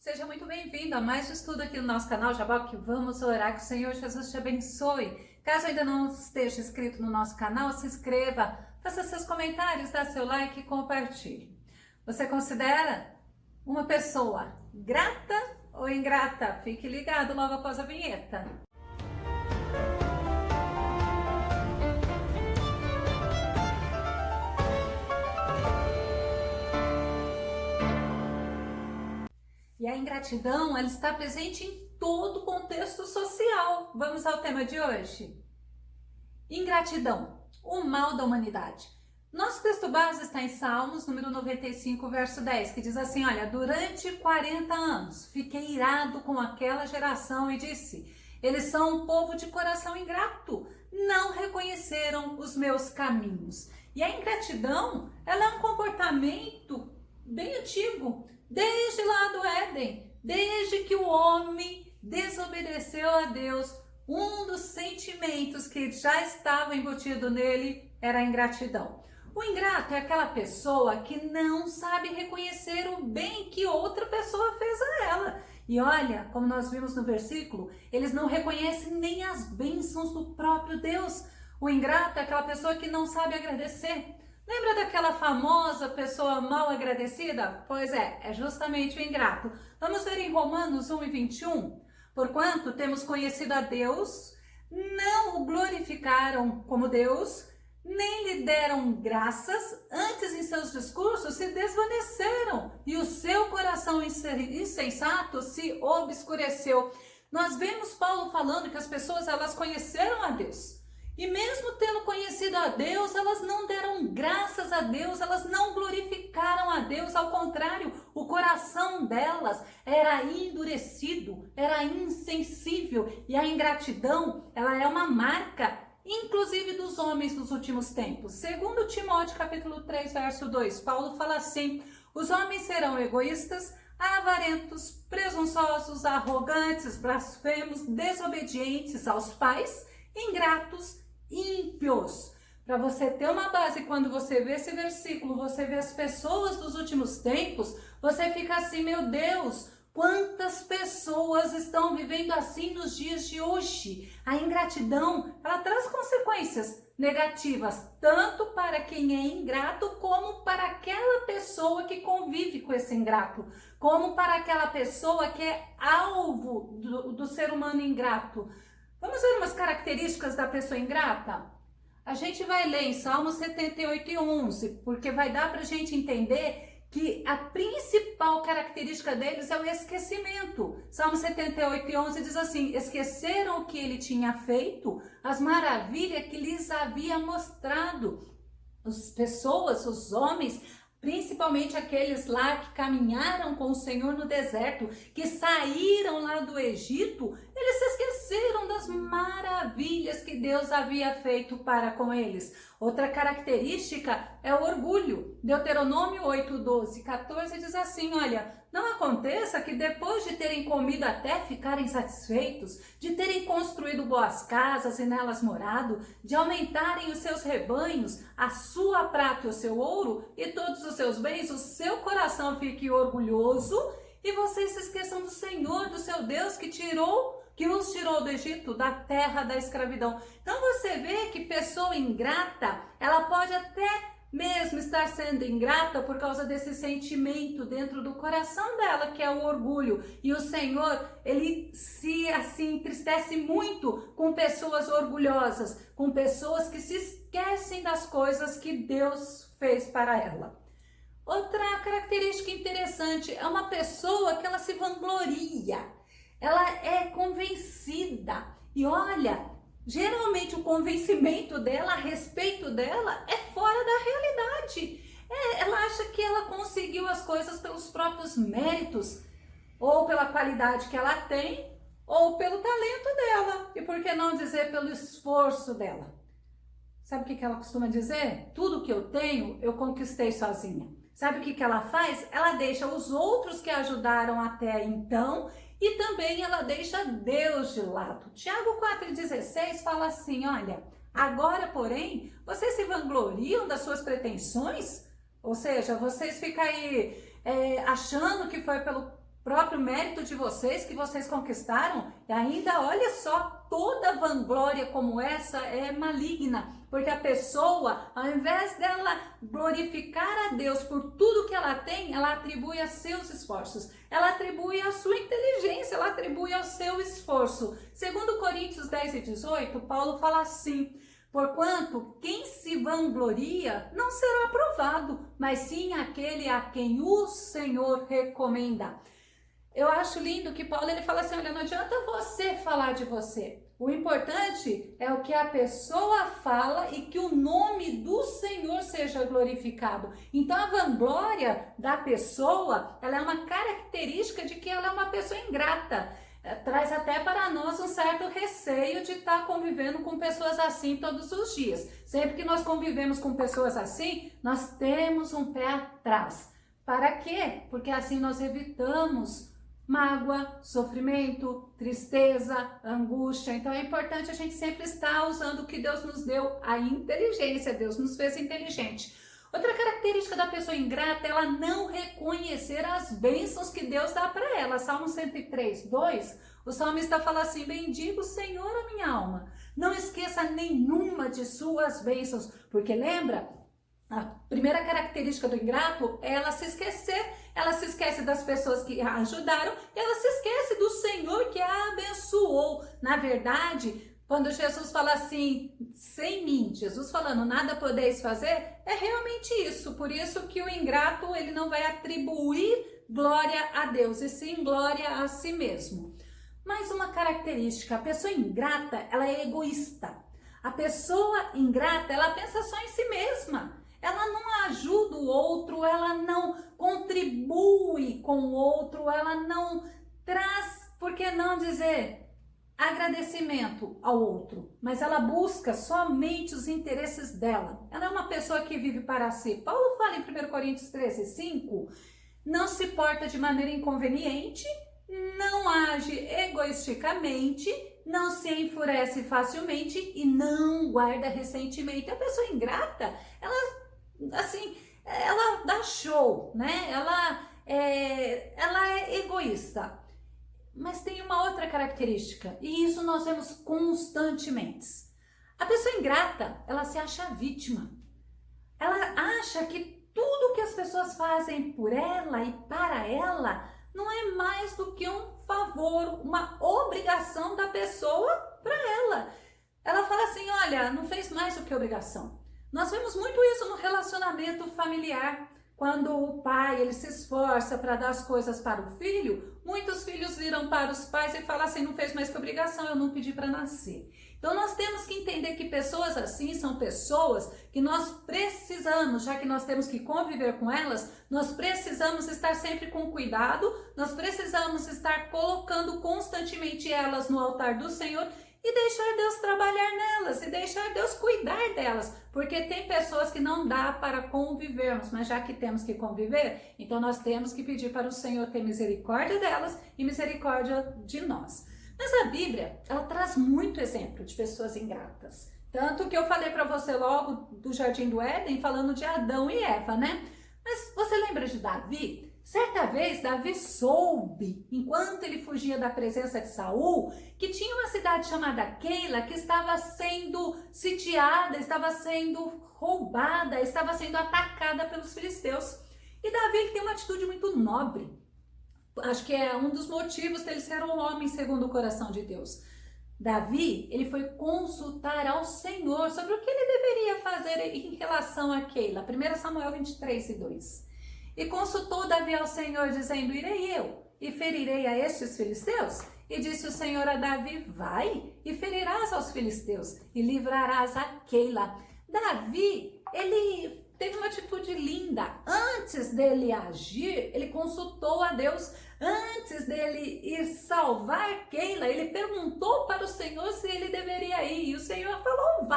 Seja muito bem-vindo a mais um estudo aqui no nosso canal Jaboque. Vamos orar que o Senhor Jesus te abençoe. Caso ainda não esteja inscrito no nosso canal, se inscreva, faça seus comentários, dá seu like e compartilhe. Você considera uma pessoa grata ou ingrata? Fique ligado logo após a vinheta. E a ingratidão, ela está presente em todo o contexto social. Vamos ao tema de hoje. Ingratidão, o mal da humanidade. Nosso texto base está em Salmos, número 95, verso 10, que diz assim, olha, durante 40 anos fiquei irado com aquela geração e disse, eles são um povo de coração ingrato, não reconheceram os meus caminhos. E a ingratidão, ela é um comportamento bem antigo, desde lá do Éden, desde que o homem desobedeceu a Deus, um dos sentimentos que já estava embutido nele era a ingratidão. O ingrato é aquela pessoa que não sabe reconhecer o bem que outra pessoa fez a ela. E olha, como nós vimos no versículo, eles não reconhecem nem as bênçãos do próprio Deus. O ingrato é aquela pessoa que não sabe agradecer. Lembra daquela famosa pessoa mal agradecida? Pois é justamente o ingrato. Vamos ver em Romanos 1:21. Porquanto temos conhecido a Deus, não o glorificaram como Deus, nem lhe deram graças, antes em seus discursos se desvaneceram e o seu coração insensato se obscureceu. Nós vemos Paulo falando que as pessoas elas conheceram a Deus. E mesmo tendo conhecido a Deus, elas não deram graças a Deus, elas não glorificaram a Deus, ao contrário, o coração delas era endurecido, era insensível, e a ingratidão, ela é uma marca, inclusive dos homens dos últimos tempos. Segundo Timóteo, capítulo 3, verso 2, Paulo fala assim, os homens serão egoístas, avarentos, presunçosos, arrogantes, blasfemos, desobedientes aos pais, ingratos, ímpios. Para você ter uma base, quando você vê esse versículo, você vê as pessoas dos últimos tempos, você fica assim, meu Deus, quantas pessoas estão vivendo assim nos dias de hoje? A ingratidão, ela traz consequências negativas, tanto para quem é ingrato, como para aquela pessoa que convive com esse ingrato, como para aquela pessoa que é alvo do ser humano ingrato. Vamos ver umas características da pessoa ingrata? A gente vai ler em Salmos 78:11, porque vai dar para a gente entender que a principal característica deles é o esquecimento. Salmos 78:11 diz assim, esqueceram o que ele tinha feito, as maravilhas que lhes havia mostrado. As pessoas, os homens, principalmente aqueles lá que caminharam com o Senhor no deserto, que saíram lá do Egito, eles se esqueceram das maravilhas que Deus havia feito para com eles. Outra característica é o orgulho. Deuteronômio 8:12, 14 diz assim, olha, não aconteça que depois de terem comido até ficarem satisfeitos, de terem construído boas casas e nelas morado, de aumentarem os seus rebanhos, a sua prata e o seu ouro e todos os seus bens, o seu coração fique orgulhoso e vocês se esqueçam do Senhor, do seu Deus que os tirou do Egito, da terra da escravidão. Então você vê que pessoa ingrata, ela pode até mesmo estar sendo ingrata por causa desse sentimento dentro do coração dela, que é o orgulho. E o Senhor, ele se assim entristece muito com pessoas orgulhosas, com pessoas que se esquecem das coisas que Deus fez para ela. Outra característica interessante é uma pessoa que ela se vangloria, ela é convencida. E olha, geralmente o convencimento dela a respeito dela é fora da realidade. Ela acha que ela conseguiu as coisas pelos próprios méritos, ou pela qualidade que ela tem, ou pelo talento dela. E por que não dizer pelo esforço dela? Sabe o que ela costuma dizer? Tudo que eu tenho, eu conquistei sozinha. Sabe o que ela faz? Ela deixa os outros que ajudaram até então e também ela deixa Deus de lado. Tiago 4,16 fala assim, olha, agora, porém, vocês se vangloriam das suas pretensões? Ou seja, vocês ficam aí achando que foi pelo próprio mérito de vocês, que vocês conquistaram, e ainda, olha só, toda vanglória como essa é maligna, porque a pessoa, ao invés dela glorificar a Deus por tudo que ela tem, ela atribui a seus esforços, ela atribui a sua inteligência, ela atribui ao seu esforço. Segundo Coríntios 10 e 18, Paulo fala assim: porquanto quem se vangloria não será aprovado, mas sim aquele a quem o Senhor recomenda. Eu acho lindo que Paulo ele fala assim: olha, não adianta você falar de você. O importante é o que a pessoa fala e que o nome do Senhor seja glorificado. Então a vanglória da pessoa, ela é uma característica de que ela é uma pessoa ingrata. Traz até para nós um certo receio de estar convivendo com pessoas assim todos os dias. Sempre que nós convivemos com pessoas assim, nós temos um pé atrás. Para quê? Porque assim nós evitamos mágoa, sofrimento, tristeza, angústia. Então é importante a gente sempre estar usando o que Deus nos deu, a inteligência. Deus nos fez inteligente. Outra característica da pessoa ingrata é ela não reconhecer as bênçãos que Deus dá para ela. Salmo 103, 2, o salmista fala assim: bendiga o Senhor a minha alma, não esqueça nenhuma de suas bênçãos. Porque lembra, a primeira característica do ingrato é ela se esquecer. Ela se esquece das pessoas que a ajudaram e ela se esquece do Senhor que a abençoou. Na verdade, quando Jesus fala assim, sem mim, Jesus falando nada podeis fazer, é realmente isso. Por isso que o ingrato ele não vai atribuir glória a Deus, e sim glória a si mesmo. Mais uma característica: a pessoa ingrata, ela é egoísta. A pessoa ingrata, ela pensa só em si mesma. Ela não ajuda o outro, ela não contribui com o outro, ela não traz, por que não dizer, agradecimento ao outro, mas ela busca somente os interesses dela. Ela é uma pessoa que vive para si. Paulo fala em 1 Coríntios 13, 5, não se porta de maneira inconveniente, não age egoisticamente, não se enfurece facilmente e não guarda ressentimento. A pessoa ingrata, ela dá show, né? Ela é egoísta. Mas tem uma outra característica, e isso nós vemos constantemente. A pessoa ingrata, ela se acha vítima. Ela acha que tudo que as pessoas fazem por ela e para ela não é mais do que um favor, uma obrigação da pessoa para ela. Ela fala assim: olha, não fez mais do que obrigação. Nós vemos muito isso no relacionamento familiar. Quando o pai ele se esforça para dar as coisas para o filho, muitos filhos viram para os pais e falam assim: não fez mais que obrigação, eu não pedi para nascer. Então nós temos que entender que pessoas assim são pessoas que nós precisamos, já que nós temos que conviver com elas, nós precisamos estar sempre com cuidado, nós precisamos estar colocando constantemente elas no altar do Senhor e deixar Deus trabalhar nelas, e deixar Deus cuidar delas, porque tem pessoas que não dá para convivermos, mas já que temos que conviver, então nós temos que pedir para o Senhor ter misericórdia delas e misericórdia de nós. Mas a Bíblia, ela traz muito exemplo de pessoas ingratas, tanto que eu falei para você logo do Jardim do Éden, falando de Adão e Eva, né? Mas você lembra de Davi? Certa vez, Davi soube, enquanto ele fugia da presença de Saul, que tinha uma cidade chamada Keila que estava sendo sitiada, estava sendo roubada, estava sendo atacada pelos filisteus. E Davi ele tem uma atitude muito nobre. Acho que é um dos motivos dele ser um homem segundo o coração de Deus. Davi, ele foi consultar ao Senhor sobre o que ele deveria fazer em relação a Keila. 1 Samuel 23, 2. E consultou Davi ao Senhor, dizendo: irei eu e ferirei a estes filisteus? E disse o Senhor a Davi: vai e ferirás aos filisteus e livrarás a Keila. Davi, ele teve uma atitude linda. Antes dele agir, ele consultou a Deus. Antes dele ir salvar Keila, ele perguntou para o Senhor se ele deveria ir. E o Senhor falou: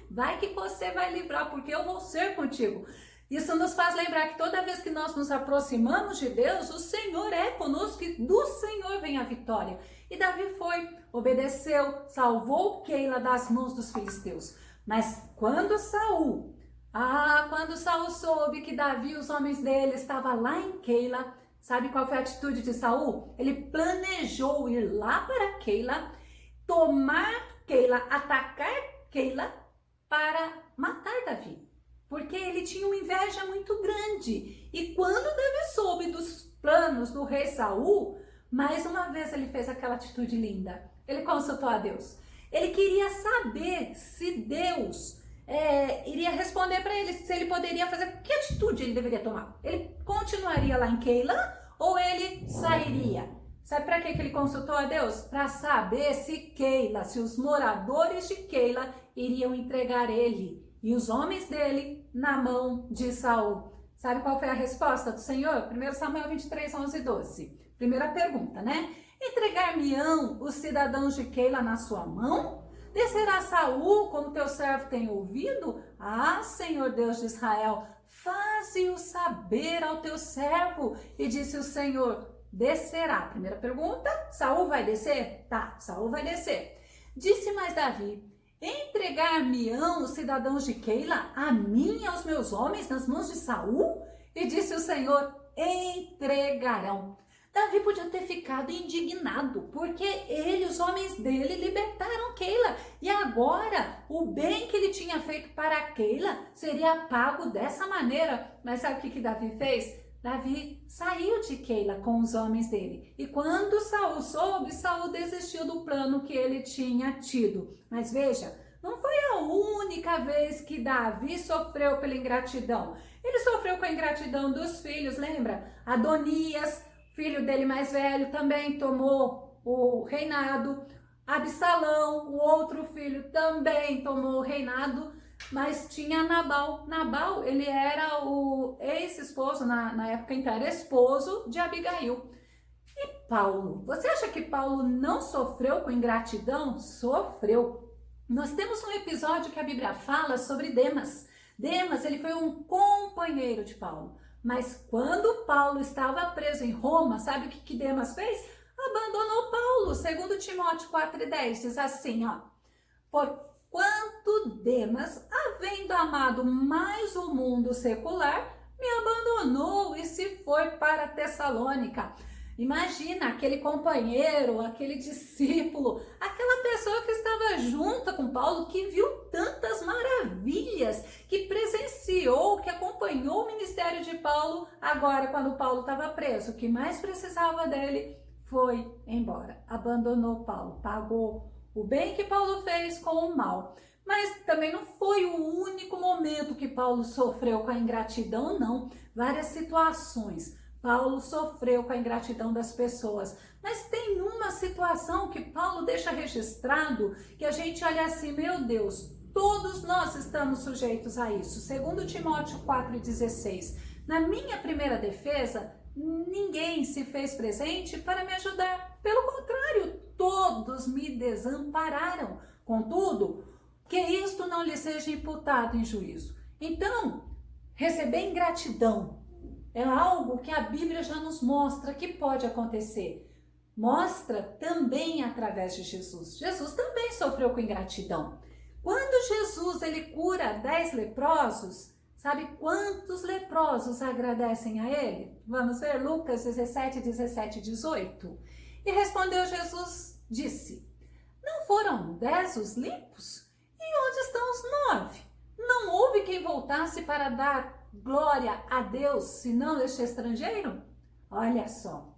vai que você vai livrar, porque eu vou ser contigo. Isso nos faz lembrar que toda vez que nós nos aproximamos de Deus, o Senhor é conosco e do Senhor vem a vitória. E Davi foi, obedeceu, salvou Keila das mãos dos filisteus. Mas quando Saul soube que Davi e os homens dele estavam lá em Keila, Sabe qual foi a atitude de Saul? Ele planejou ir lá para Keila, tomar Keila, atacar Keila para matar Davi. Porque ele tinha uma inveja muito grande. E quando Davi soube dos planos do rei Saul, mais uma vez ele fez aquela atitude linda. Ele consultou a Deus. Ele queria saber se Deus iria responder para ele, se ele poderia fazer, que atitude ele deveria tomar. Ele continuaria lá em Keila ou ele sairia? Sabe para que ele consultou a Deus? Para saber se os moradores de Keila iriam entregar ele e os homens dele na mão de Saul. Sabe qual foi a resposta do Senhor? 1 Samuel 23, 11 e 12. Primeira pergunta, né? Entregar-me-ão os cidadãos de Keila na sua mão? Descerá Saul, como teu servo tem ouvido? Ah, Senhor Deus de Israel, faze-o saber ao teu servo. E disse o Senhor, descerá. Primeira pergunta, Saul vai descer? Tá, Saul vai descer. Disse mais Davi, entregar-me-ão os cidadãos de Keila, a mim e aos meus homens, nas mãos de Saul? E disse o Senhor, entregarão. Davi podia ter ficado indignado, porque ele e os homens dele libertaram Keila. E agora, o bem que ele tinha feito para Keila seria pago dessa maneira. Mas sabe o que Davi fez? Davi saiu de Keila com os homens dele. E quando Saul soube, Saul desistiu do plano que ele tinha tido. Mas veja, não foi a única vez que Davi sofreu pela ingratidão. Ele sofreu com a ingratidão dos filhos, lembra? Adonias, filho dele mais velho, também tomou o reinado. Absalão, o outro filho, também tomou o reinado. Mas tinha Nabal. Nabal, ele era o ex-esposo, na época então era esposo de Abigail. E Paulo? Você acha que Paulo não sofreu com ingratidão? Sofreu. Nós temos um episódio que a Bíblia fala sobre Demas. Demas, ele foi um companheiro de Paulo. Mas quando Paulo estava preso em Roma, sabe o que Demas fez? Abandonou Paulo. 2 Timóteo 4,10 diz assim, ó. Porquanto Demas, havendo amado mais o mundo secular, me abandonou e se foi para Tessalônica. Imagina aquele companheiro, aquele discípulo, aquela pessoa que estava junto com Paulo, que viu tantas maravilhas, que presenciou, que acompanhou o ministério de Paulo. Agora, quando Paulo estava preso, o que mais precisava dele foi embora. Abandonou Paulo, pagou o bem que Paulo fez com o mal. Mas também não foi o único momento que Paulo sofreu com a ingratidão, não. Várias situações. Paulo sofreu com a ingratidão das pessoas. Mas tem uma situação que Paulo deixa registrado, que a gente olha assim, meu Deus, todos nós estamos sujeitos a isso. 2 Timóteo 4,16. Na minha primeira defesa, ninguém se fez presente para me ajudar. Pelo contrário, todos me desampararam. Contudo, que isto não lhe seja imputado em juízo. Então, receber ingratidão é algo que a Bíblia já nos mostra que pode acontecer. Mostra também através de Jesus. Jesus também sofreu com ingratidão. Quando Jesus ele cura 10 leprosos, sabe quantos leprosos agradecem a ele? Vamos ver Lucas 17, 17 e 18. E respondeu Jesus, disse, não foram 10 os limpos? E onde estão os 9? Não houve quem voltasse para dar glória a Deus, senão este estrangeiro? Olha só,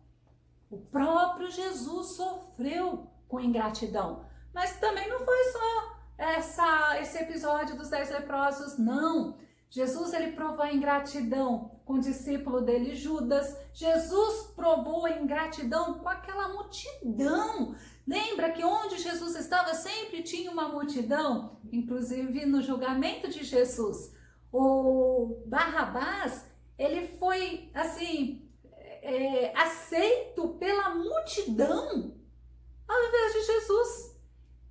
o próprio Jesus sofreu com ingratidão, mas também não foi só esse episódio dos 10 leprosos, não. Jesus ele provou a ingratidão com o discípulo dele, Judas. Jesus provou a ingratidão com aquela multidão. Lembra que onde Jesus estava sempre tinha uma multidão? Inclusive no julgamento de Jesus. O Barrabás, ele foi assim, aceito pela multidão ao invés de Jesus.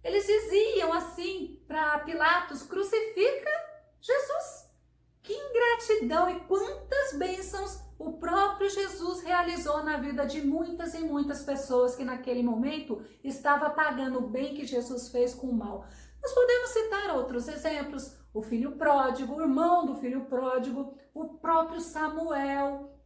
Eles diziam assim para Pilatos, crucifica Jesus. Que ingratidão e quantas bênçãos o próprio Jesus realizou na vida de muitas e muitas pessoas que naquele momento estava pagando o bem que Jesus fez com o mal. Nós podemos citar outros exemplos, o filho pródigo, o irmão do filho pródigo, o próprio Samuel.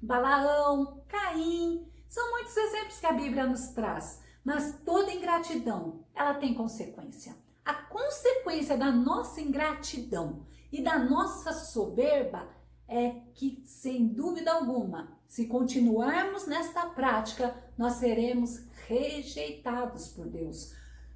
Balaão, Caim, são muitos exemplos que a Bíblia nos traz, mas toda ingratidão, ela tem consequência. A consequência da nossa ingratidão e da nossa soberba é que, sem dúvida alguma, se continuarmos nesta prática, nós seremos rejeitados por Deus.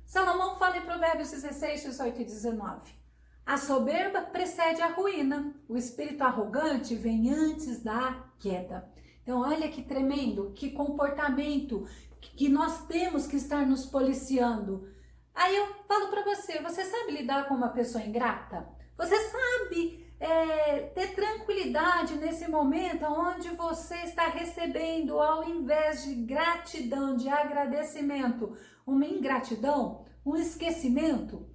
Salomão fala em Provérbios 16, 18 e 19. A soberba precede a ruína, o espírito arrogante vem antes da queda. Então, olha que tremendo, que comportamento que nós temos que estar nos policiando. Aí eu falo para você, você sabe lidar com uma pessoa ingrata? Você sabe ter tranquilidade nesse momento onde você está recebendo, ao invés de gratidão, de agradecimento, uma ingratidão, um esquecimento?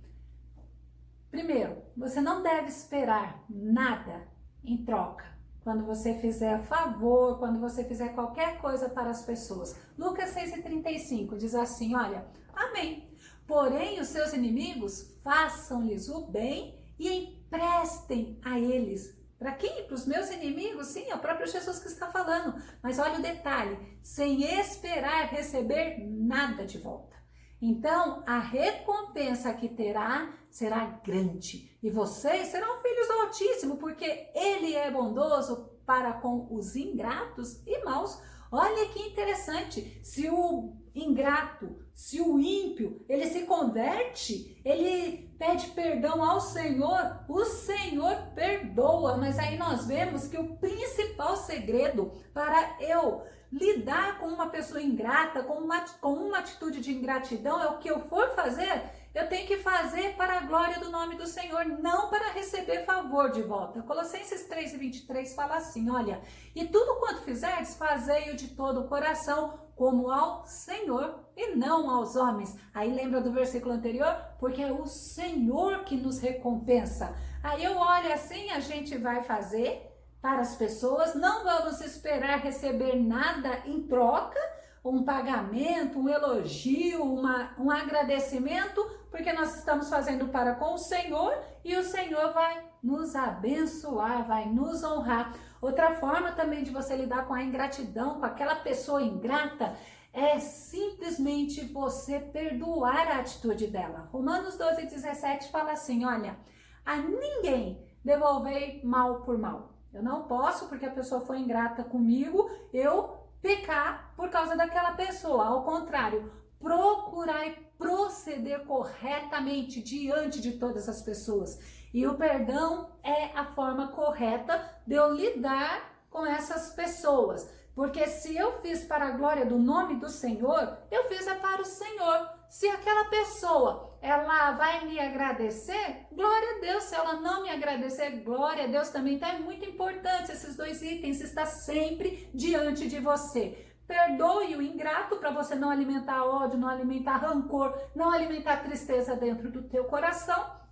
Primeiro, você não deve esperar nada em troca quando você fizer favor, quando você fizer qualquer coisa para as pessoas. Lucas 6,35 diz assim, olha, amém. Porém, os seus inimigos, façam-lhes o bem e emprestem a eles. Para quem? Para os meus inimigos? Sim, é o próprio Jesus que está falando. Mas olha o detalhe, sem esperar receber nada de volta. Então, a recompensa que terá será grande. E vocês serão filhos do Altíssimo, porque Ele é bondoso para com os ingratos e maus. Olha que interessante, se o ingrato, se o ímpio, ele se converte, ele pede perdão ao Senhor, o Senhor perdoa. Mas aí nós vemos que o principal segredo para eu lidar com uma pessoa ingrata, com uma atitude de ingratidão, é o que eu for fazer, eu tenho que fazer para a glória do nome do Senhor, não para receber favor de volta. Colossenses 3:23 fala assim, olha, e tudo quanto fizerdes, fazei-o de todo o coração, como ao Senhor e não aos homens. Aí lembra do versículo anterior? Porque é o Senhor que nos recompensa. Aí eu olho assim, a gente vai fazer para as pessoas, não vamos esperar receber nada em troca, um pagamento, um elogio, um agradecimento, porque nós estamos fazendo para com o Senhor e o Senhor vai nos abençoar, vai nos honrar. Outra forma também de você lidar com a ingratidão, com aquela pessoa ingrata, é simplesmente você perdoar a atitude dela. Romanos 12:17 fala assim, olha, a ninguém devolvei mal por mal. Eu não posso, porque a pessoa foi ingrata comigo, eu pecar por causa daquela pessoa. Ao contrário, procurar proceder corretamente diante de todas as pessoas. E o perdão é a forma correta de eu lidar com essas pessoas. Porque se eu fiz para a glória do nome do Senhor, eu fiz é para o Senhor. Se aquela pessoa, ela vai me agradecer, glória a Deus. Se ela não me agradecer, glória a Deus também. Então é muito importante esses dois itens, estar sempre diante de você. Perdoe o ingrato para você não alimentar ódio, não alimentar rancor, não alimentar tristeza dentro do teu coração.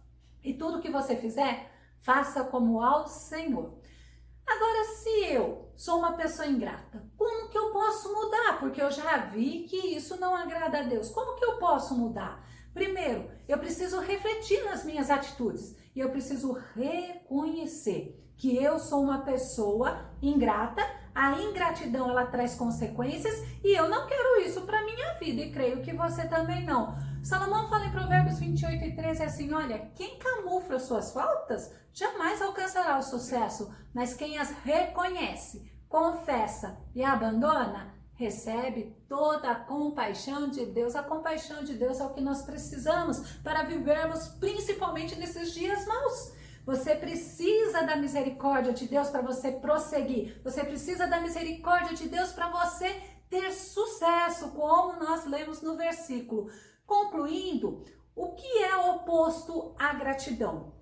E tudo que você fizer, faça como ao Senhor. Agora, se eu sou uma pessoa ingrata, como que eu posso mudar? Porque eu já vi que isso não agrada a Deus. Como que eu posso mudar? Primeiro, eu preciso refletir nas minhas atitudes e eu preciso reconhecer que eu sou uma pessoa ingrata. A ingratidão, ela traz consequências e eu não quero isso para minha vida e creio que você também não. Salomão fala em Provérbios 28:13 assim, olha, quem camufla suas faltas jamais alcançará o sucesso, mas quem as reconhece, confessa e abandona, recebe toda a compaixão de Deus. A compaixão de Deus é o que nós precisamos para vivermos principalmente nesses dias maus. Você precisa da misericórdia de Deus para você prosseguir. Você precisa da misericórdia de Deus para você ter sucesso, como nós lemos no versículo. Concluindo, o que é o oposto à gratidão?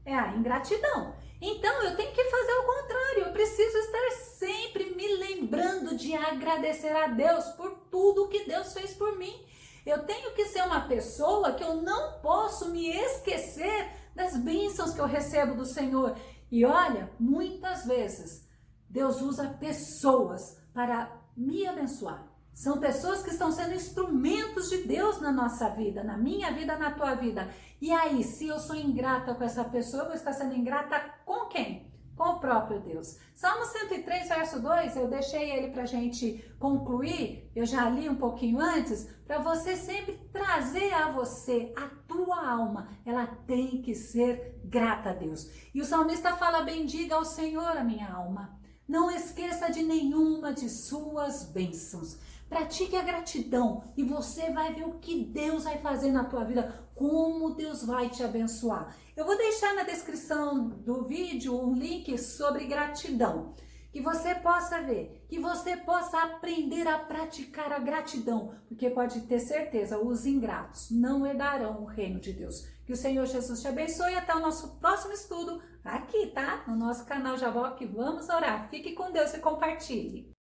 É a ingratidão. Então, eu tenho que fazer o contrário. Eu preciso estar sempre me lembrando de agradecer a Deus por tudo que Deus fez por mim. Eu tenho que ser uma pessoa que eu não posso me esquecer das bênçãos que eu recebo do Senhor. E olha, muitas vezes, Deus usa pessoas para me abençoar. São pessoas que estão sendo instrumentos de Deus na nossa vida, na minha vida, na tua vida. E aí, se eu sou ingrata com essa pessoa, eu vou estar sendo ingrata com quem? com o próprio Deus. Salmo 103, verso 2, eu deixei ele para a gente concluir, eu já li um pouquinho antes, para você sempre trazer a você, a tua alma, ela tem que ser grata a Deus. E o salmista fala: bendiga ao Senhor a minha alma, não esqueça de nenhuma de suas bênçãos. Pratique a gratidão e você vai ver o que Deus vai fazer na tua vida, como Deus vai te abençoar. Eu vou deixar na descrição do vídeo um link sobre gratidão, que você possa ver, que você possa aprender a praticar a gratidão, porque pode ter certeza, os ingratos não herdarão o reino de Deus. Que o Senhor Jesus te abençoe e até o nosso próximo estudo aqui, tá? No nosso canal Jaboque. Vamos orar. Fique com Deus e compartilhe.